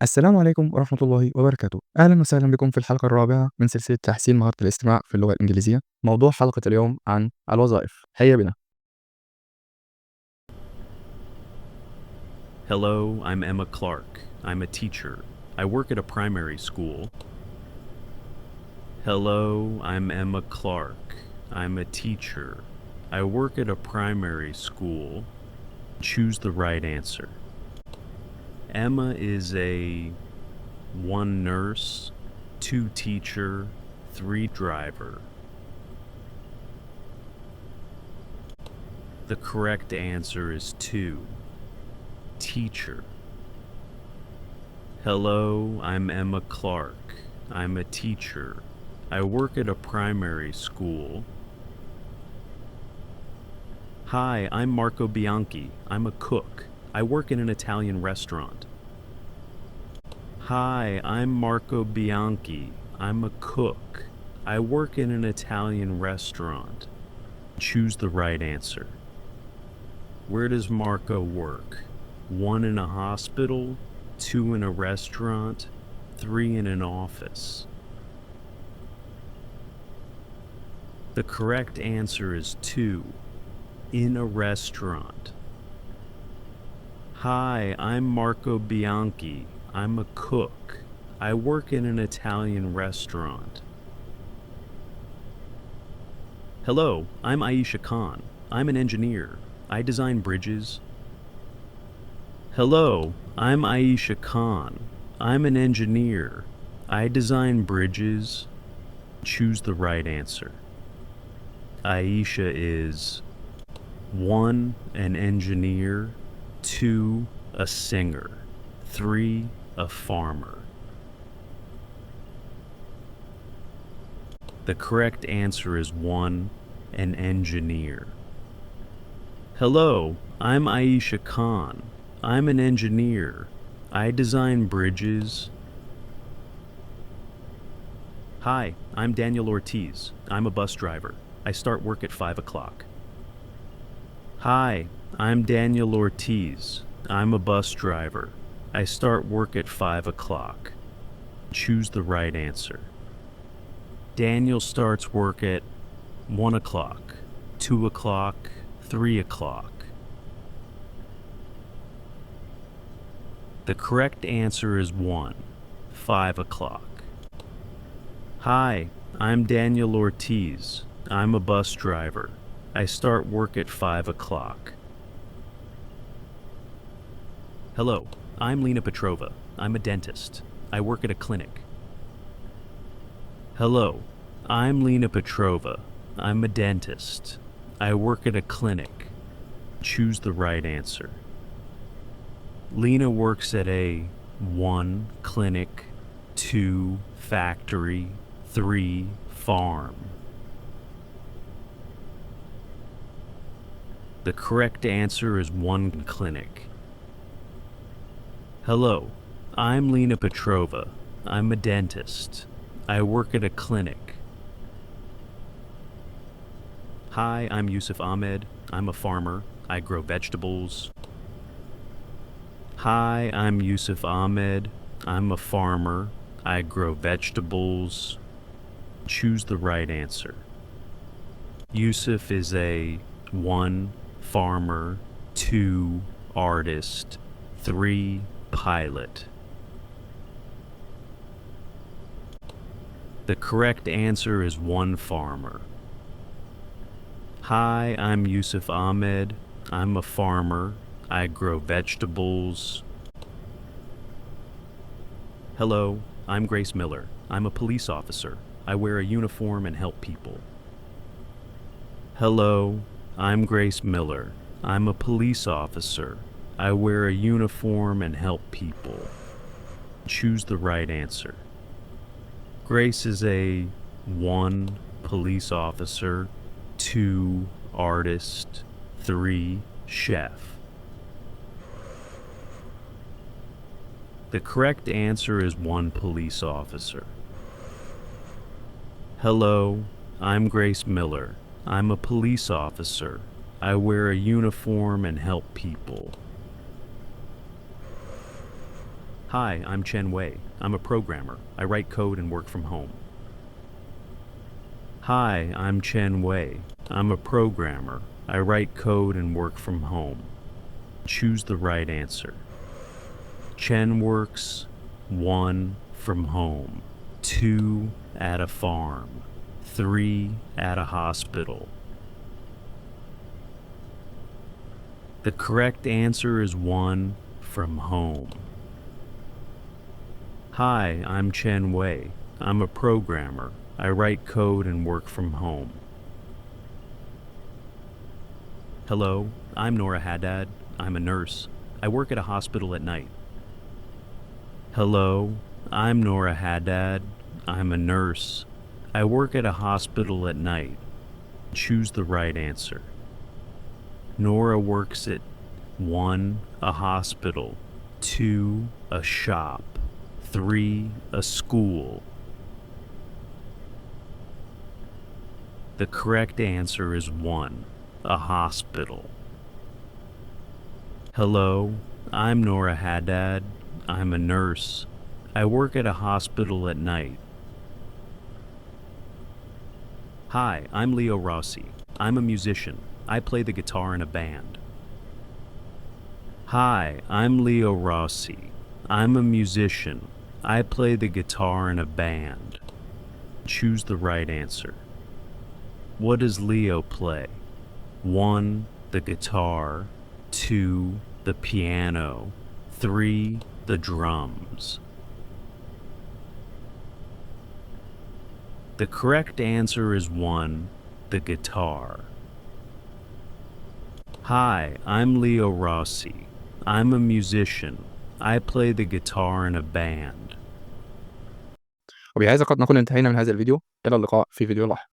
السلام عليكم ورحمة الله وبركاته. أهلا وسهلا بكم في الحلقة الرابعة من سلسلة تحسين مهارة الاستماع في اللغة الإنجليزية. موضوع حلقة اليوم عن الوظائف. هيا بنا. Hello, I'm Emma Clark. I'm a teacher. I work at a primary school. Hello, I'm Emma Clark. I'm a teacher. I work at a primary school. Choose the right answer. Emma is a 1 nurse, 2 teacher, 3 driver. The correct answer is 2. Teacher. Hello, I'm Emma Clark. I'm a teacher. I work at a primary school. Hi, I'm Marco Bianchi. I'm a cook. I work in an Italian restaurant. Hi, I'm Marco Bianchi. I'm a cook. I work in an Italian restaurant. Choose the right answer. Where does Marco work? 1 in a hospital, 2 in a restaurant, 3 in an office. The correct answer is 2, in a restaurant. Hi, I'm Marco Bianchi. I'm a cook. I work in an Italian restaurant. Hello, I'm Aisha Khan. I'm an engineer. I design bridges. Hello, I'm Aisha Khan. I'm an engineer. I design bridges. Choose the right answer. Aisha is 1, an engineer, 2, a singer, 3, a farmer. The correct answer is 1, an engineer. Hello, I'm Aisha Khan. I'm an engineer. I design bridges. Hi, I'm Daniel Ortiz. I'm a bus driver. I start work at 5 o'clock. Hi, I'm Daniel Ortiz. I'm a bus driver. I start work at 5 o'clock. Choose the right answer. Daniel starts work at 1 o'clock, 2 o'clock, 3 o'clock. The correct answer is 1, 5 o'clock. Hi, I'm Daniel Ortiz. I'm a bus driver. I start work at 5 o'clock. Hello, I'm Lena Petrova. I'm a dentist. I work at a clinic. Hello, I'm Lena Petrova. I'm a dentist. I work at a clinic. Choose the right answer. Lena works at a 1, clinic, 2, factory, 3, farm. The correct answer is 1, clinic. Hello, I'm Lena Petrova. I'm a dentist. I work at a clinic. Hi, I'm Yusuf Ahmed. I'm a farmer. I grow vegetables. Hi, I'm Yusuf Ahmed. I'm a farmer. I grow vegetables. Choose the right answer. Yusuf is a 1, farmer, 2, artist, 3, pilot. The correct answer is 1, farmer. Hi, I'm Yusuf Ahmed. I'm a farmer. I grow vegetables. Hello, I'm Grace Miller. I'm a police officer. I wear a uniform and help people. Hello, I'm Grace Miller. I'm a police officer. I wear a uniform and help people. Choose the right answer. Grace is a 1, police officer, 2, artist, 3, chef. The correct answer is 1, police officer. Hello, I'm Grace Miller. I'm a police officer. I wear a uniform and help people. Hi, I'm Chen Wei. I'm a programmer. I write code and work from home. Hi, I'm Chen Wei. I'm a programmer. I write code and work from home. Choose the right answer. Chen works 1 from home, 2 at a farm, 3 at a hospital. The correct answer is 1 from home. Hi, I'm Chen Wei. I'm a programmer. I write code and work from home. Hello, I'm Nora Haddad. I'm a nurse. I work at a hospital at night. Hello, I'm Nora Haddad. I'm a nurse. I work at a hospital at night. Choose the right answer. Nora works at 1, a hospital, 2, a shop, 3, a school. The correct answer is 1, a hospital. Hello, I'm Nora Haddad. I'm a nurse. I work at a hospital at night. Hi, I'm Leo Rossi. I'm a musician. I play the guitar in a band. Hi, I'm Leo Rossi. I'm a musician. I play the guitar in a band. Choose the right answer. What does Leo play? 1, the guitar, 2, the piano, 3, the drums. The correct answer is 1, the guitar. Hi, I'm Leo Rossi. I'm a musician. I play the guitar in a band. وبهذا قد نكون انتهينا من هذا الفيديو. إلى اللقاء في فيديو لاحق.